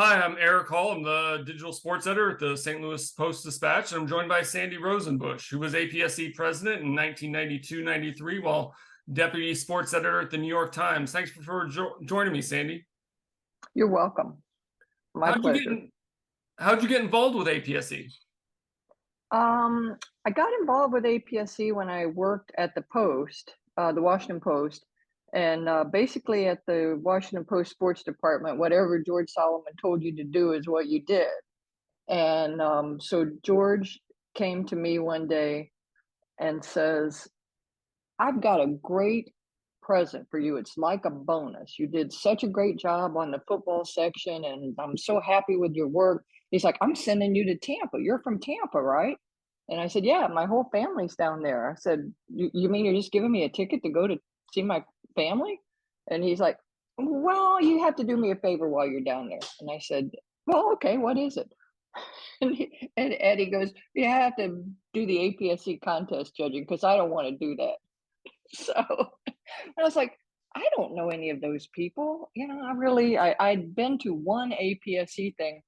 Hi, I'm Erik Hall. I'm the digital sports editor at the St. Louis Post-Dispatch, and I'm joined by Sandy Rosenbush, who was APSE president in 1992-93 while deputy sports editor at the New York Times. Thanks for joining me, Sandy. You're welcome. My pleasure. How'd you get involved with APSE? I got involved with APSE when I worked at the Post, the Washington Post, and basically at the Washington Post sports department, whatever George Solomon told you to do is what you did. And so George came to me one day and says, I've got a great present for you. It's like a bonus. You did such a great job on the football section, and I'm so happy with your work. He's like, I'm sending you to Tampa. You're from Tampa, right? And I said, yeah, my whole family's down there. I said, you mean you're just giving me a ticket to go to see my family? And he's like, well, you have to do me a favor while you're down there. And I said, well, okay, what is it? And Eddie goes, you have to do the APSC contest judging because I don't want to do that. So I was like, I don't know any of those people. I'd been to one APSC thing,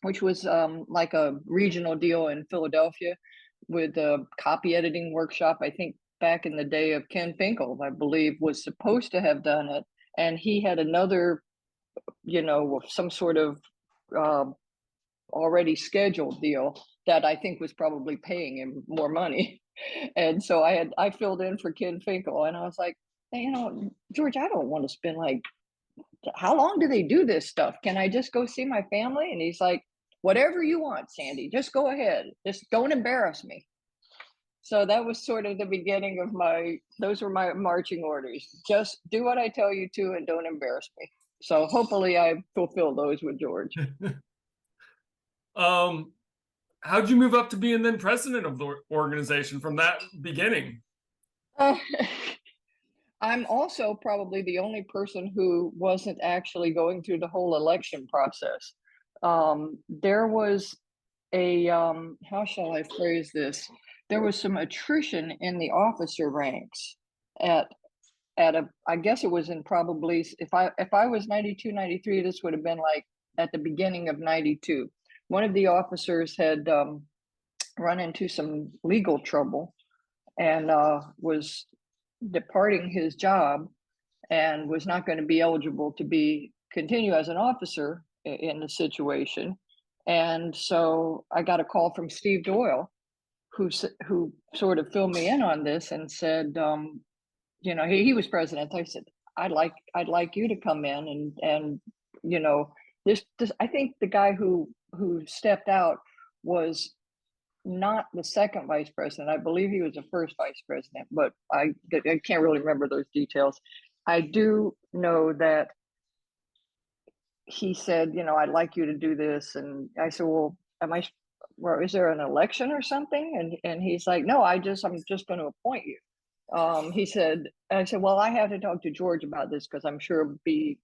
which was like a regional deal in Philadelphia with a copy editing workshop. I think back in the day of Ken Finkel, I believe, was supposed to have done it. And he had another, some sort of already scheduled deal that I think was probably paying him more money. And so I filled in for Ken Finkel, and I was like, hey, George, I don't want to spend how long do they do this stuff? Can I just go see my family? And he's like, whatever you want, Sandy, just go ahead. Just don't embarrass me. So that was sort of the beginning of those were my marching orders. Just do what I tell you to and don't embarrass me. So hopefully I fulfill those with George. How'd you move up to being then president of the organization from that beginning? I'm also probably the only person who wasn't actually going through the whole election process. There was how shall I phrase this? There was some attrition in the officer ranks I guess it was in probably, if I was 92, 93, this would have been like at the beginning of 92. One of the officers had run into some legal trouble and was departing his job and was not going to be eligible to continue as an officer in the situation. And so I got a call from Steve Doyle, who sort of filled me in on this and said, he was president. I said, I'd like you to come in and this I think the guy who stepped out was not the second vice president. I believe he was the first vice president, but I can't really remember those details. I do know that he said, I'd like you to do this. And I said, well, is there an election or something? And he's like, no, I'm just going to appoint you. I said, well, I have to talk to George about this because I'm sure it'll be,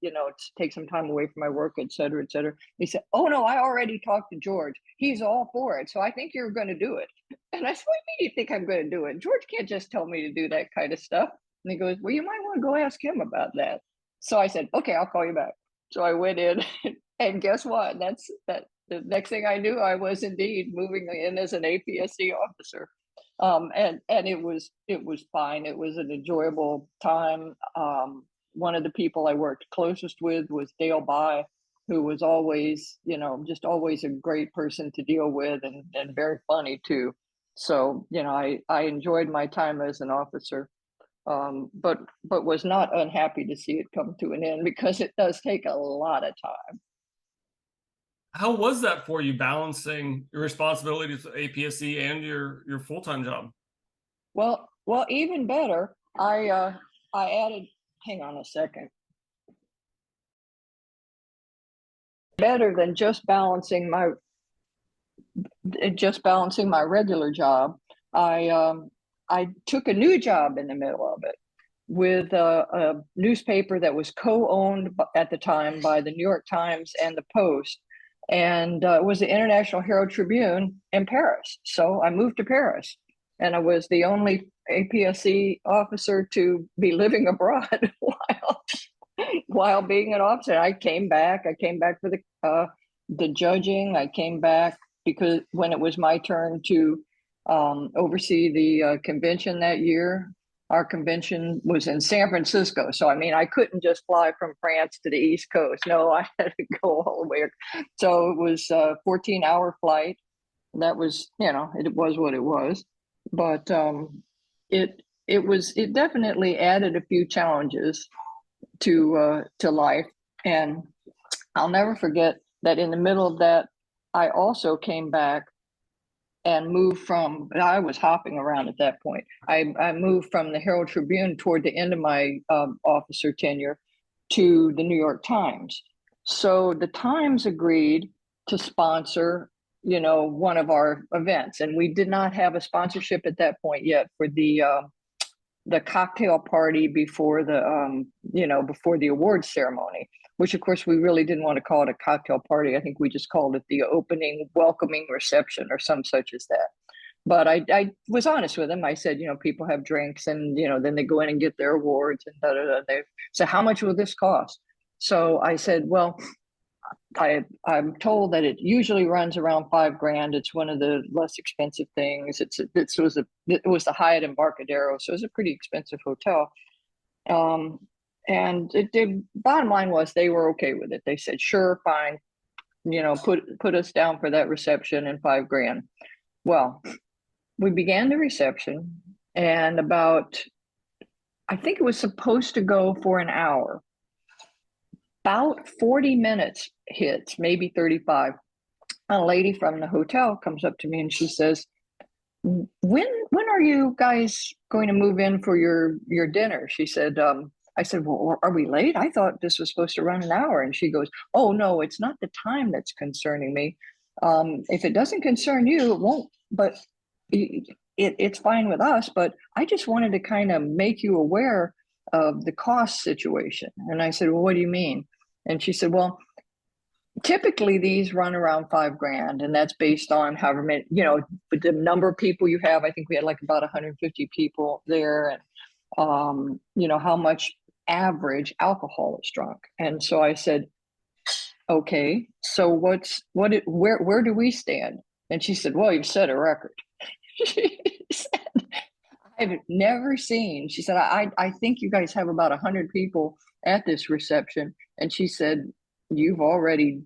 take some time away from my work, et cetera, et cetera. He said, oh, no, I already talked to George. He's all for it. So I think you're going to do it. And I said, what do you think I'm going to do it? George can't just tell me to do that kind of stuff. And he goes, well, you might want to go ask him about that. So I said, okay, I'll call you back. So I went in and guess what? The next thing I knew, I was indeed moving in as an APSC officer. And it was fine. It was an enjoyable time. One of the people I worked closest with was Dale By, who was always, just always a great person to deal with and very funny too. So, I enjoyed my time as an officer, but was not unhappy to see it come to an end because it does take a lot of time. How was that for you, balancing your responsibilities with APSC and your full-time job? Well, even better. I added. Hang on a second. Better than just balancing my regular job. I took a new job in the middle of it with a newspaper that was co-owned at the time by the New York Times and the Post. And it was the International Herald Tribune in Paris. So I moved to Paris, and I was the only APSE officer to be living abroad while while being an officer. I came back for the judging. I came back because when it was my turn to oversee the convention that year, our convention was in San Francisco. So, I mean, I couldn't just fly from France to the East Coast. No, I had to go all the way. So it was a 14-hour flight. That was, it was what it was. But it definitely added a few challenges to life. And I'll never forget that in the middle of that, I also came back and moved from, I was hopping around at that point. I moved from the Herald Tribune toward the end of my officer tenure to the New York Times. So the Times agreed to sponsor, one of our events. And we did not have a sponsorship at that point yet for the cocktail party before before the awards ceremony, which of course we really didn't want to call it a cocktail party. I think we just called it the opening welcoming reception or some such as that. But I was honest with them. I said, people have drinks and, then they go in and get their awards and da, da, da. They said, how much will this cost? So I said, well, I'm told that it usually runs around $5,000. It's one of the less expensive things. It was the Hyatt Embarcadero, so it was a pretty expensive hotel. And the bottom line was they were okay with it. They said, sure, fine, put us down for that reception and $5,000. Well, we began the reception, and I think it was supposed to go for an hour. About 40 minutes hits, maybe 35. A lady from the hotel comes up to me and she says, when are you guys going to move in for your dinner? She said, I said, well, are we late? I thought this was supposed to run an hour. And she goes, oh, no, it's not the time that's concerning me. If it doesn't concern you, it won't, but it's fine with us. But I just wanted to kind of make you aware of the cost situation. And I said, well, what do you mean? And she said, well, typically these run around $5,000, and that's based on however many, the number of people you have. I think we had like about 150 people there, and how much average alcohol is drunk. And so I said, okay, so where do we stand? And she said, well, you've set a record. She said, I've never seen, she said, I think you guys have about 100 people at this reception. And she said, you've already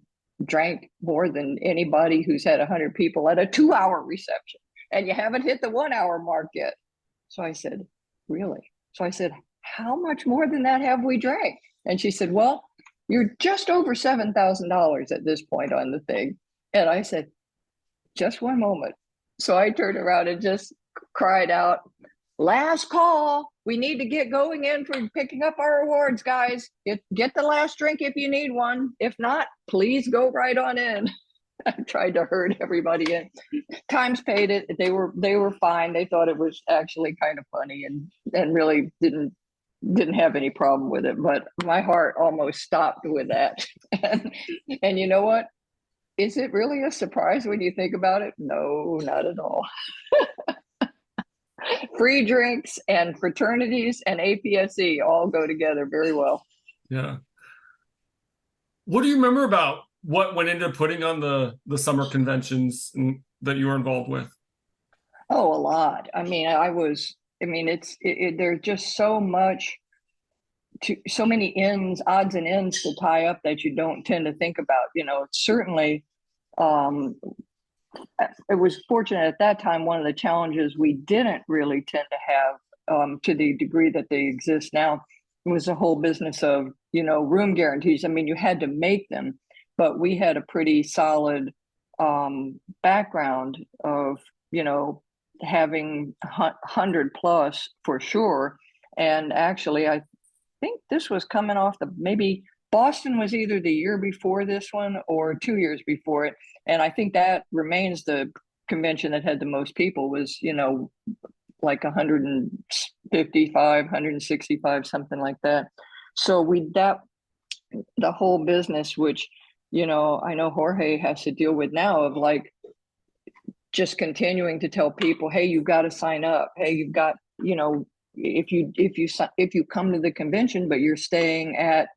drank more than anybody who's had 100 people at a 2-hour reception, and you haven't hit the 1-hour mark yet. So I said, really? So I said, how much more than that have we drank? And she said, well, you're just over $7,000 at this point on the thing. And I said, just one moment. So I turned around and just cried out, last call. We need to get going in for picking up our awards, guys. Get the last drink if you need one. If not, please go right on in. I tried to herd everybody in. Times paid it. They were fine. They thought it was actually kind of funny and really didn't have any problem with it. But my heart almost stopped with that. And you know what? Is it really a surprise when you think about it? No, not at all. Free drinks and fraternities and APSE all go together very well. Yeah. What do you remember about what went into putting on the summer conventions that you were involved with? Oh, a lot. I mean, there's just so many odds and ends to tie up that you don't tend to think about. Certainly, it was fortunate at that time. One of the challenges we didn't really tend to have to the degree that they exist now was the whole business of, room guarantees. I mean, you had to make them, but we had a pretty solid background of, having 100 plus for sure. And actually, I think this was coming off maybe Boston was either the year before this one or 2 years before it. And I think that remains the convention that had the most people was, like 155, 165, something like that. So the whole business, which, I know Jorge has to deal with now, of like just continuing to tell people, hey, you've got to sign up. Hey, you've got, if you come to the convention but you're staying at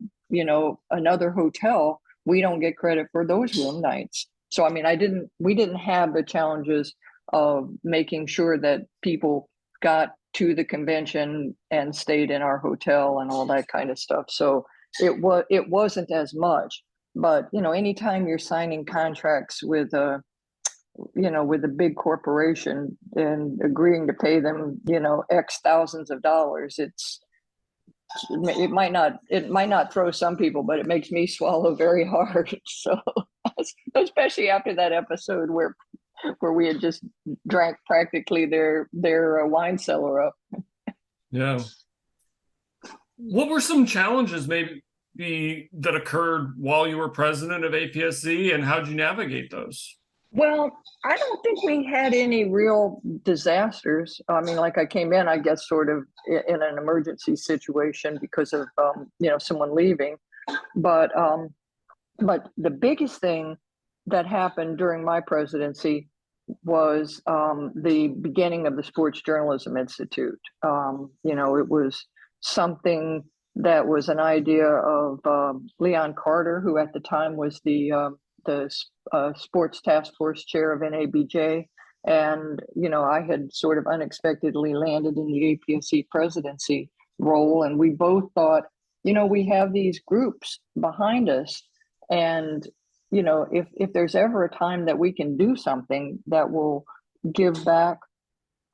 another hotel, we don't get credit for those room nights. So I mean, we didn't have the challenges of making sure that people got to the convention and stayed in our hotel and all that kind of stuff. So it wasn't as much. But anytime you're signing contracts with a big corporation and agreeing to pay them X thousands of dollars, it might not throw some people, but it makes me swallow very hard. So especially after that episode where we had just drank practically their wine cellar up. Yeah. What were some challenges maybe that occurred while you were president of APSE, and how did you navigate those? Well, I don't think we had any real disasters. I mean, like, I came in, I guess, sort of in an emergency situation because of someone leaving. But the biggest thing that happened during my presidency was the beginning of the Sports Journalism Institute. It was something that was an idea of Leon Carter, who at the time was the sports task force chair of NABJ. And, I had sort of unexpectedly landed in the APSE presidency role. And we both thought, we have these groups behind us. And, if there's ever a time that we can do something that will give back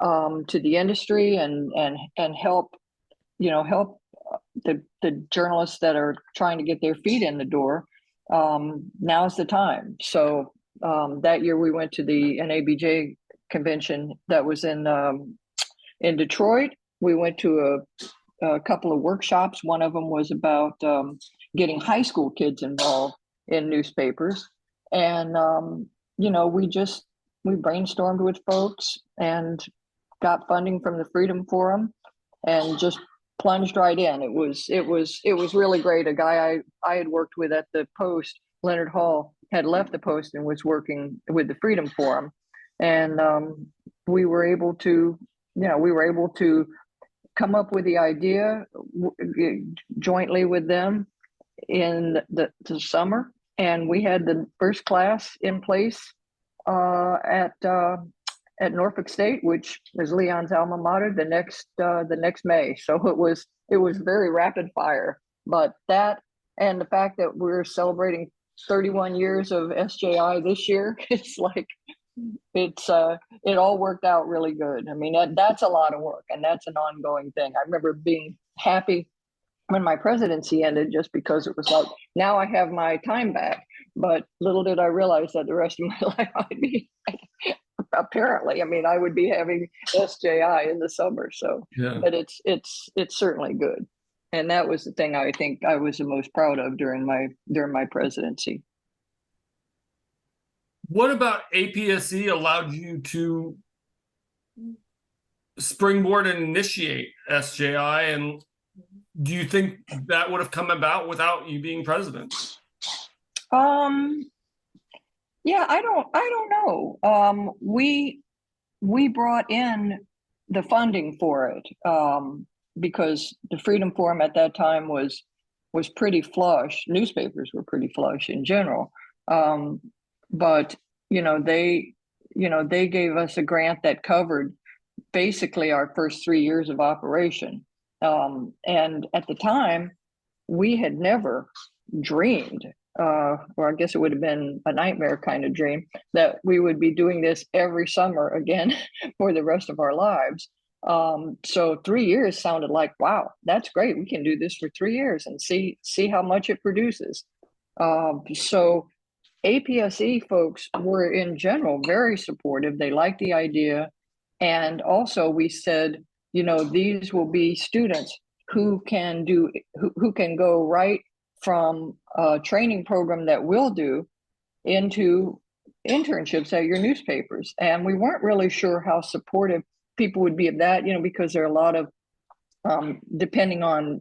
to the industry and help, help the journalists that are trying to get their feet in the door, now's the time. So that year we went to the NABJ convention that was in Detroit. We went to a couple of workshops. One of them was about getting high school kids involved in newspapers. And, we brainstormed with folks and got funding from the Freedom Forum and just plunged right in. It was really great. A guy I had worked with at the Post, Leonard Hall, had left the Post and was working with the Freedom Forum. And we were able to come up with the idea jointly with them in the summer. And we had the first class in place at Norfolk State, which is Leon's alma mater, the next May. So it was very rapid fire. But that, and the fact that we're celebrating 31 years of SJI this year, it all worked out really good. I mean, that's a lot of work, and that's an ongoing thing. I remember being happy when my presidency ended, just because it was like, now I have my time back. But little did I realize that the rest of my life I'd be apparently, I mean, I would be having SJI in the summer. So, yeah. But it's certainly good. And that was the thing I think I was the most proud of during my presidency. What about APSE allowed you to springboard and initiate SJI? And do you think that would have come about without you being president? Yeah, I don't know. We brought in the funding for it because the Freedom Forum at that time was pretty flush. Newspapers were pretty flush in general. But they gave us a grant that covered basically our first 3 years of operation. And at the time, we had never dreamed, or I guess it would have been a nightmare kind of dream, that we would be doing this every summer again for the rest of our lives. So 3 years sounded like, wow, that's great. We can do this for 3 years and see how much it produces. So APSE folks were in general very supportive. They liked the idea. And also we said, these will be students who can go right from a training program that we'll do into internships at your newspapers. And we weren't really sure how supportive people would be of that, because there are a lot of, depending on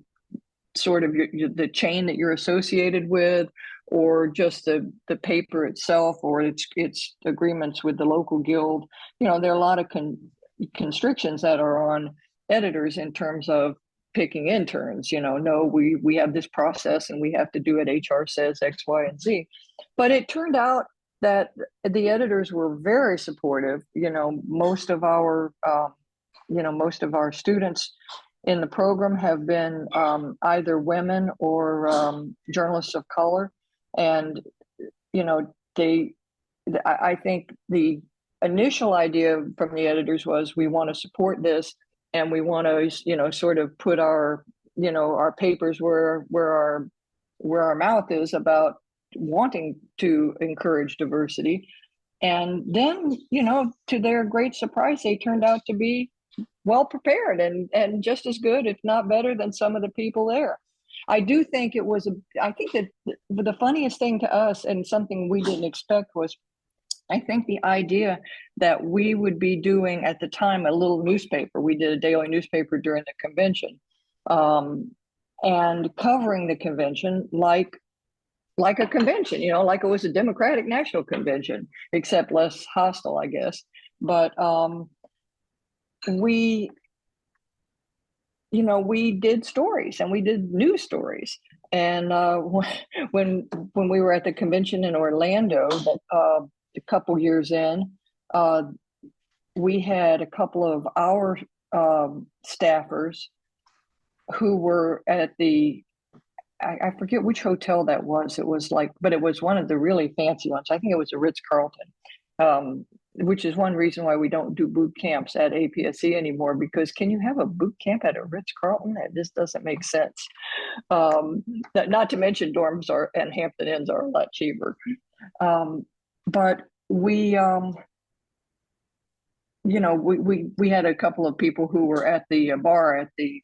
sort of the chain that you're associated with, or just the paper itself, or its agreements with the local guild. There are a lot of constrictions that are on editors in terms of picking interns. No, we have this process and we have to do it. HR says X, Y, and Z. But it turned out that the editors were very supportive. Most of our students in the program have been either women or journalists of color, and I think the initial idea from the editors was, we want to support this, and we want to sort of put our papers where our mouth is about wanting to encourage diversity. And then, to their great surprise, they turned out to be well prepared and just as good, if not better, than some of the people there. I do think I think that the funniest thing to us, and something we didn't expect, was, I think, the idea that we would be doing at the time a little newspaper. We did a daily newspaper during the convention, and covering the convention like a convention, like it was a Democratic National Convention, except less hostile, I guess. But we did stories, and we did news stories. And when we were at the convention in Orlando, a couple years in, we had a couple of our staffers who were at I forget which hotel that was. It was but it was one of the really fancy ones. I think it was a Ritz-Carlton, which is one reason why we don't do boot camps at APSE anymore, because can you have a boot camp at a Ritz-Carlton? That just doesn't make sense. Not to mention dorms and Hampton Inns are a lot cheaper. But we had a couple of people who were at the bar at the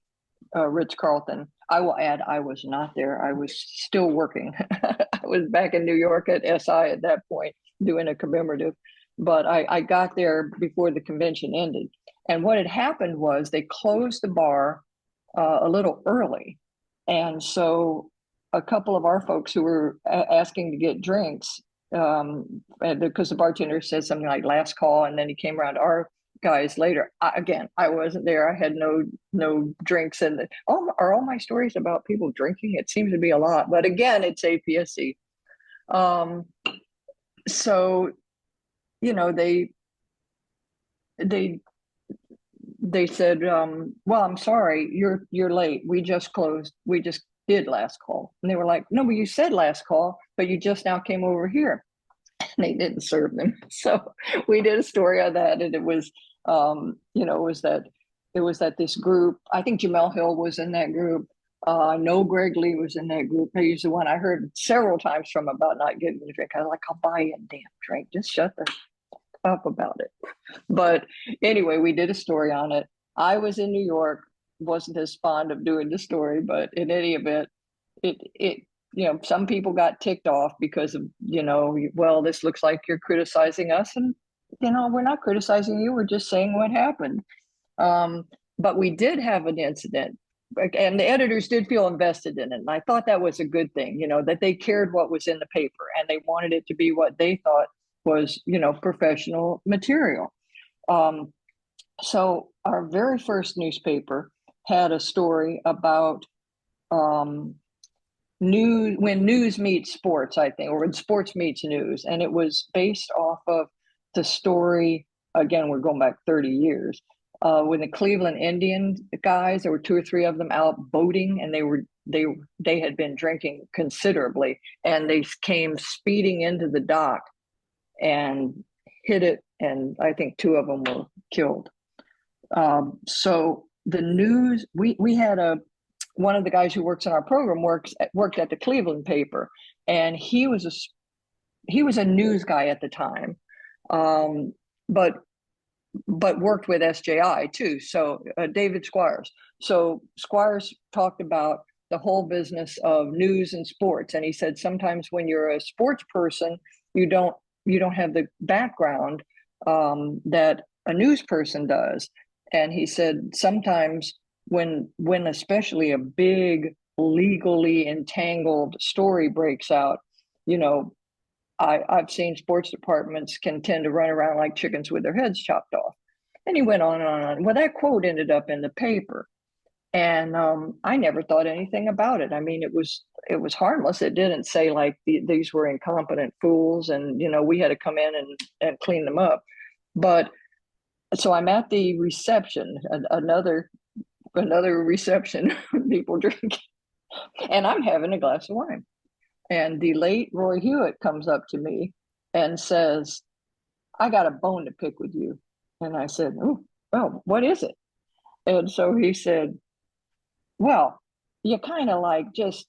Ritz-Carlton. I will add, I was not there. I was still working. I was back in New York at SI at that point, doing a commemorative. But I got there before the convention ended. And what had happened was, they closed the bar a little early. And so a couple of our folks who were asking to get drinks, because the bartender said something like last call, and then he came around to our guys later. I wasn't there. I had no drinks. And are all my stories about people drinking? It seems to be a lot, but again, it's APSE. So they said, well, I'm sorry, you're late. We just closed. We just did last call. And they were like, no, but you said last call, but you just now came over here. And they didn't serve them. So we did a story on that. And it was, it was that this group, I think Jamel Hill was in that group. I know Greg Lee was in that group. He's the one I heard several times from about not getting a drink. I was like, I'll buy you a damn drink. Just shut the up about it. But anyway, we did a story on it. I was in New York, wasn't as fond of doing the story, but in any event, it some people got ticked off because of, well, this looks like you're criticizing us, and we're not criticizing you, we're just saying what happened. But we did have an incident, and the editors did feel invested in it, and I thought that was a good thing, that they cared what was in the paper, and they wanted it to be what they thought was, professional material. So our very first newspaper had a story about when news meets sports, I think, or when sports meets news. And it was based off of the story, again, we're going back 30 years, when the Cleveland Indian guys, there were 2 or 3 of them out boating, and they had been drinking considerably, and they came speeding into the dock and hit it, and I think 2 of them were killed. So the news, we had one of the guys who works in our program worked at the Cleveland paper, and he was a news guy at the time, but worked with SJI too. So David Squires. So Squires talked about the whole business of news and sports, and he said sometimes when you're a sports person, you don't have the background that a news person does. And he said sometimes when especially a big legally entangled story breaks out, I've seen sports departments can tend to run around like chickens with their heads chopped off. And he went on and on and on. Well, that quote ended up in the paper. And I never thought anything about it. I mean, it was harmless. It didn't say like these were incompetent fools, and we had to come in and clean them up. But so I'm at the reception, another reception, people drinking, and I'm having a glass of wine. And the late Roy Hewitt comes up to me and says, "I got a bone to pick with you." And I said, "Oh, well, what is it?" And so he said, "Well, you kind of like just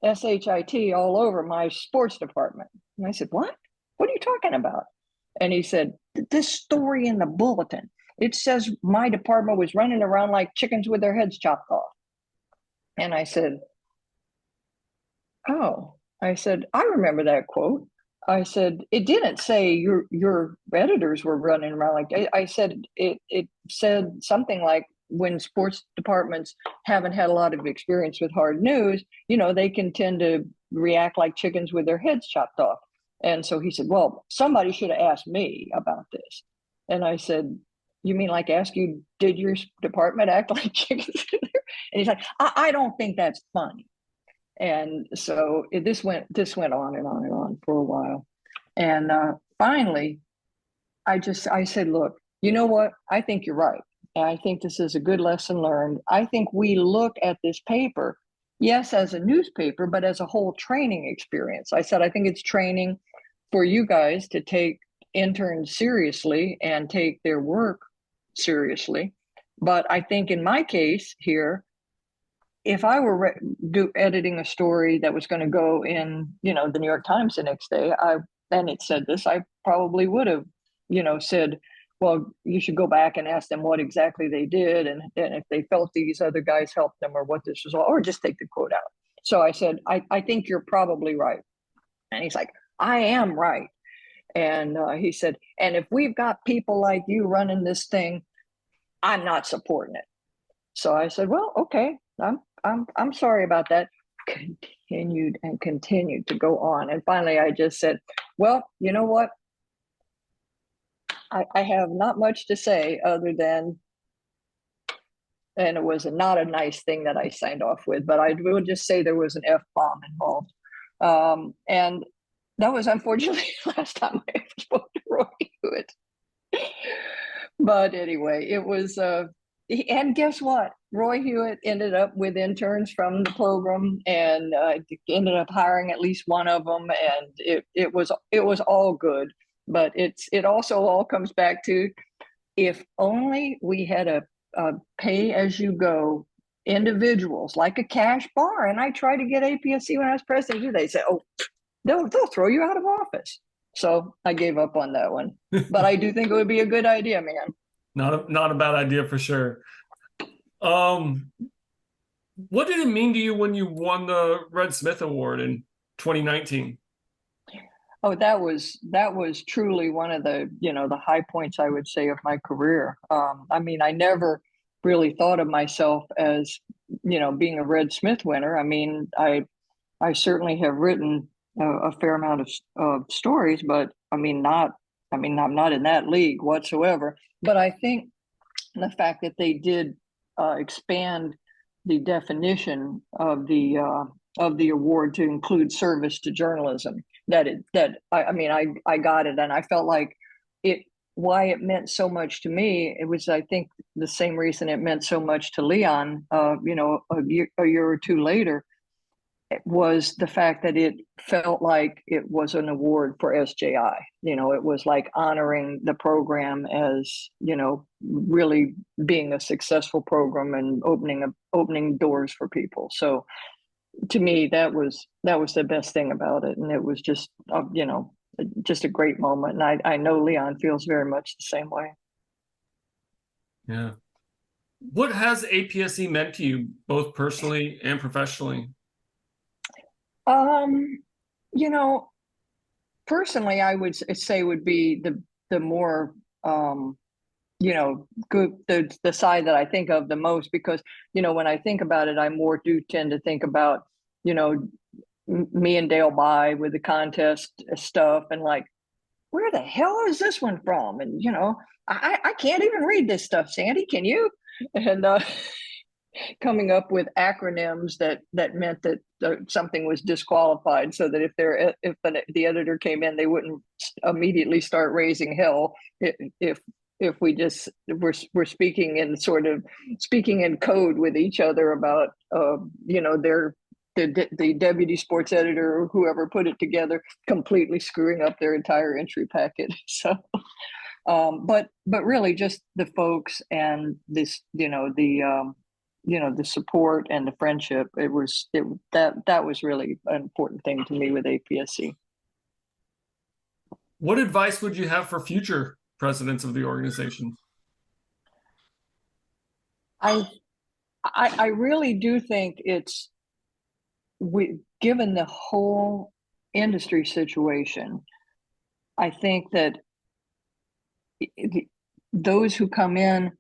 SHIT all over my sports department." And I said, "What? What are you talking about?" And he said, "This story in the bulletin, it says my department was running around like chickens with their heads chopped off." And I said, "Oh," I said, "I remember that quote." I said, "It didn't say your editors were running around like." I said it said something like, when sports departments haven't had a lot of experience with hard news, they can tend to react like chickens with their heads chopped off. And so he said, "Well, somebody should have asked me about this." And I said, "You mean like ask you, did your department act like chickens?" And he's like, I don't think that's funny." And so this went on and on and on for a while. And finally, I said, "Look, you know what? I think you're right. And I think this is a good lesson learned. I think we look at this paper, yes, as a newspaper, but as a whole training experience." I said, "I think it's training for you guys to take interns seriously and take their work seriously. But I think in my case here, if I were editing a story that was going to go in, the New York Times the next day, and it said this, I probably would have, said, well, you should go back and ask them what exactly they did, and if they felt these other guys helped them, or what this was all, or just take the quote out." So I said, I think you're probably right." And he's like, "I am right." And he said, "And if we've got people like you running this thing, I'm not supporting it." So I said, "Well, okay, I'm sorry about that." Continued to go on. And finally I just said, "Well, you know what? I have not much to say other than," and it was not a nice thing that I signed off with, but I will just say there was an F-bomb involved. And that was unfortunately the last time I ever spoke to Roy Hewitt. But anyway, it was, and guess what? Roy Hewitt ended up with interns from the program, and ended up hiring at least one of them, and it was all good. But it also all comes back to, if only we had a pay as you go individuals, like a cash bar. And I tried to get APSE when I was president. They said, "Oh, they'll throw you out of office." So I gave up on that one. But I do think it would be a good idea, man. Not a bad idea for sure. What did it mean to you when you won the Red Smith Award in 2019? Oh, that was truly one of the high points, I would say, of my career. I mean, I never really thought of myself as, being a Red Smith winner. I mean, I certainly have written a fair amount of stories, but I'm not in that league whatsoever. But I think the fact that they did expand the definition of the award to include service to journalism, I got it, and I felt like it. Why it meant so much to me, it was, I think, the same reason it meant so much to Leon. A year or two later, it was the fact that it felt like it was an award for SJI. It was like honoring the program as, really being a successful program and opening doors for people. So to me, that was the best thing about it. And it was just, just a great moment. And I know Leon feels very much the same way. Yeah. What has APSE meant to you, both personally and professionally? Um, you know, Personally, I would say would be the more good, the side that I think of the most, because when I think about it, I more do tend to think about me and Dale By with the contest stuff, and like where the hell is this one from? And, I can't even read this stuff, Sandy, can you? And coming up with acronyms that meant that something was disqualified, so that if the editor came in, they wouldn't immediately start raising hell if we just we're speaking in code with each other about the deputy sports editor or whoever put it together completely screwing up their entire entry packet. So but really just the folks and this, the support and the friendship. That was really an important thing to me with APSE. What advice would you have for future presidents of the organization? I really do think given the whole industry situation, I think that those who come in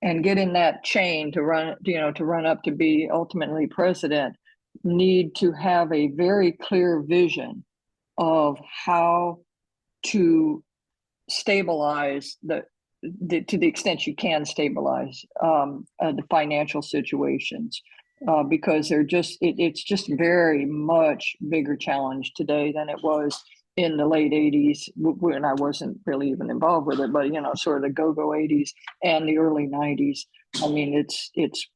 and get in that chain to run up to be ultimately president need to have a very clear vision of how to stabilize to the extent you can stabilize the financial situations, because it's just very much bigger challenge today than it was in the late 80s when I wasn't really even involved with it, but sort of the go-go 80s and the early 90s. I mean, it's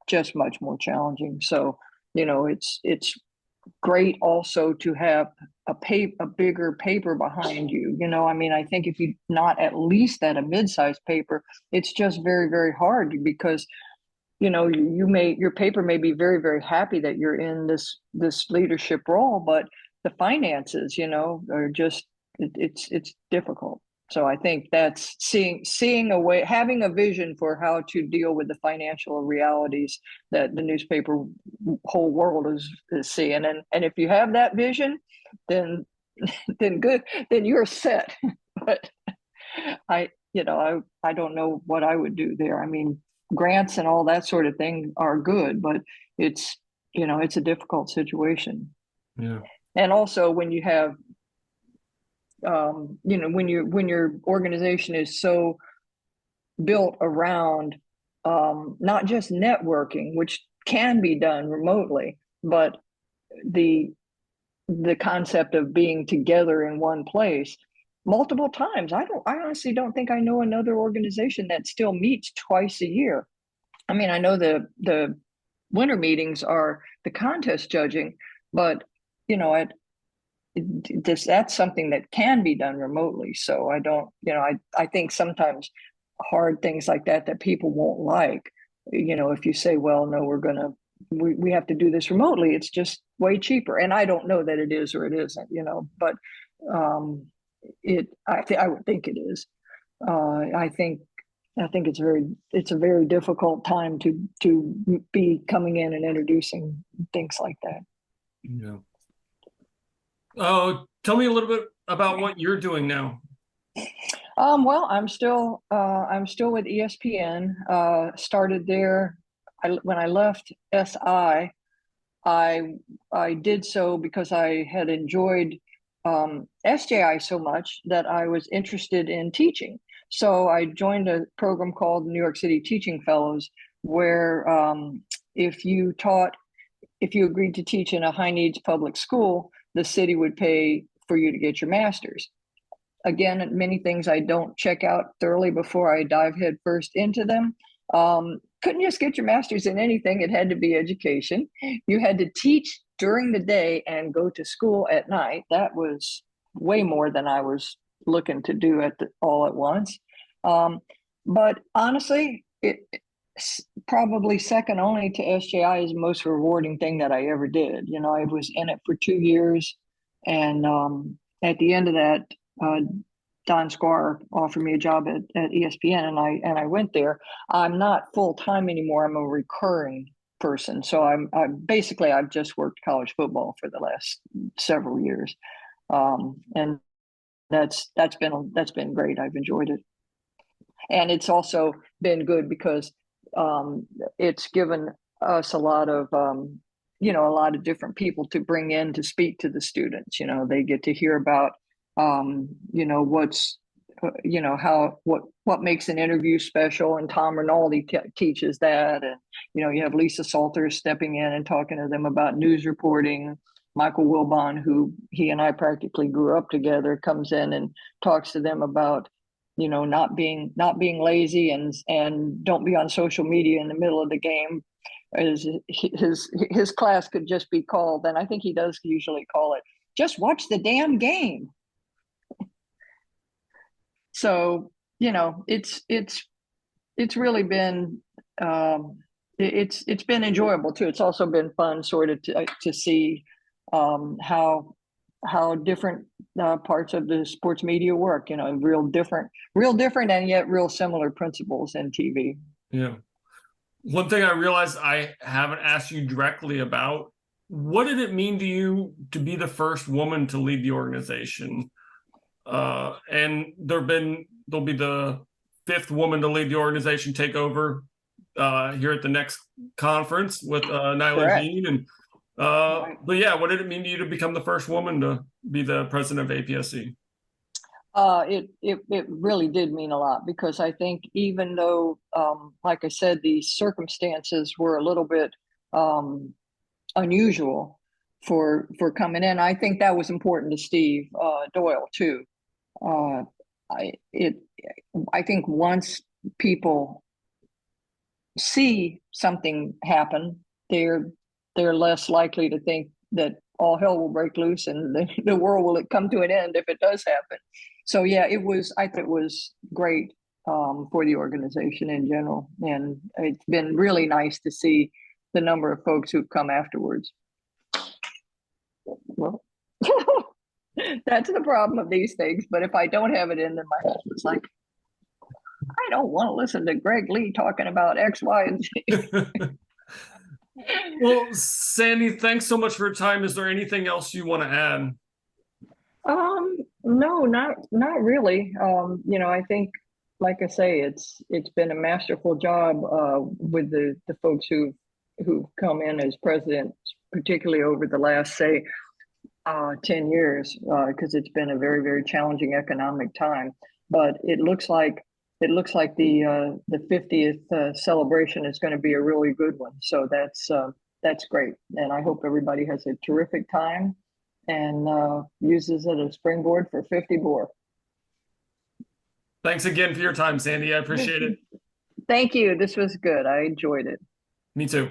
just much more challenging. So, it's great also to have a bigger paper behind you. I mean, I think if you not at least at a mid-sized paper, it's just very, very hard because your paper may be very, very happy that you're in this leadership role, but the finances, are just it's difficult. So I think that's seeing a way, having a vision for how to deal with the financial realities that the newspaper whole world is seeing. And if you have that vision, then good, then you're set. But I don't know what I would do there. I mean, grants and all that sort of thing are good, but it's a difficult situation. Yeah. And also when you have when your organization is so built around not just networking, which can be done remotely, but the concept of being together in one place multiple times. I honestly don't think I know another organization that still meets twice a year. I mean, I know the winter meetings are the contest judging, but that's something that can be done remotely. So I don't, I think sometimes hard things like that people won't like, if you say, well, no, we have to do this remotely, it's just way cheaper. And I don't know that it is or it isn't, but I would think it is. I think it's a very difficult time to be coming in and introducing things like that. Yeah. Oh, tell me a little bit about what you're doing now. Well, I'm still with ESPN. Started there. When I left SI, I did so because I had enjoyed SJI so much that I was interested in teaching. So I joined a program called New York City Teaching Fellows, where if you agreed to teach in a high needs public school, the city would pay for you to get your master's. Again, many things I don't check out thoroughly before I dive headfirst into them. Couldn't just get your master's in anything. It had to be education. You had to teach during the day and go to school at night. That was way more than I was looking to do all at once. But honestly, it's probably second only to SJI is the most rewarding thing that I ever did. I was in it for 2 years, and at the end of that, Don Squire offered me a job at ESPN, and I went there. I'm not full time anymore. I'm a recurring person, so I've just worked college football for the last several years, and that's been great. I've enjoyed it, and it's also been good because it's given us a lot of a lot of different people to bring in to speak to the students. They get to hear about You know, you know, what makes an interview special, and Tom Rinaldi teaches that. And, you know, you have Lisa Salters stepping in and talking to them about news reporting. Michael Wilbon, who he and I practically grew up together, comes in and talks to them about, you know, not being lazy, and don't be on social media in the middle of the game. His class could just be called, and I think he does usually call it, just watch the damn game. So, you know, it's really been, it's been enjoyable too. It's also been fun sort of to see how different parts of the sports media work, you know, real different and yet real similar principles in TV. Yeah. One thing I realized I haven't asked you directly about, what did it mean to you to be the first woman to lead the organization? And there'll be the fifth woman to lead the organization take over here at the next conference with Nyla Jean. And but yeah, what did it mean to you to become the first woman to be the president of APSE? It really did mean a lot, because I think even though, like I said, the circumstances were a little bit unusual for coming in, I think that was important to Steve Doyle too. I think once people see something happen, they're less likely to think that all hell will break loose and the world will come to an end if it does happen. So yeah, I think it was great for the organization in general, and it's been really nice to see the number of folks who've come afterwards. Well, that's the problem of these things. But if I don't have it in, then my husband's like, I don't want to listen to Greg Lee talking about X, Y, and Z. Well, Sandy, thanks so much for your time. Is there anything else you want to add? No, not really. You know, I think, like I say, it's been a masterful job with the folks who've come in as president, particularly over the last, say, 10 years, because it's been a very, very challenging economic time. But it looks like the 50th celebration is going to be a really good one. So that's great, and I hope everybody has a terrific time and uses it as a springboard for 50 more. Thanks again for your time, Sandy. I appreciate it. Thank you. This was good. I enjoyed it. Me too.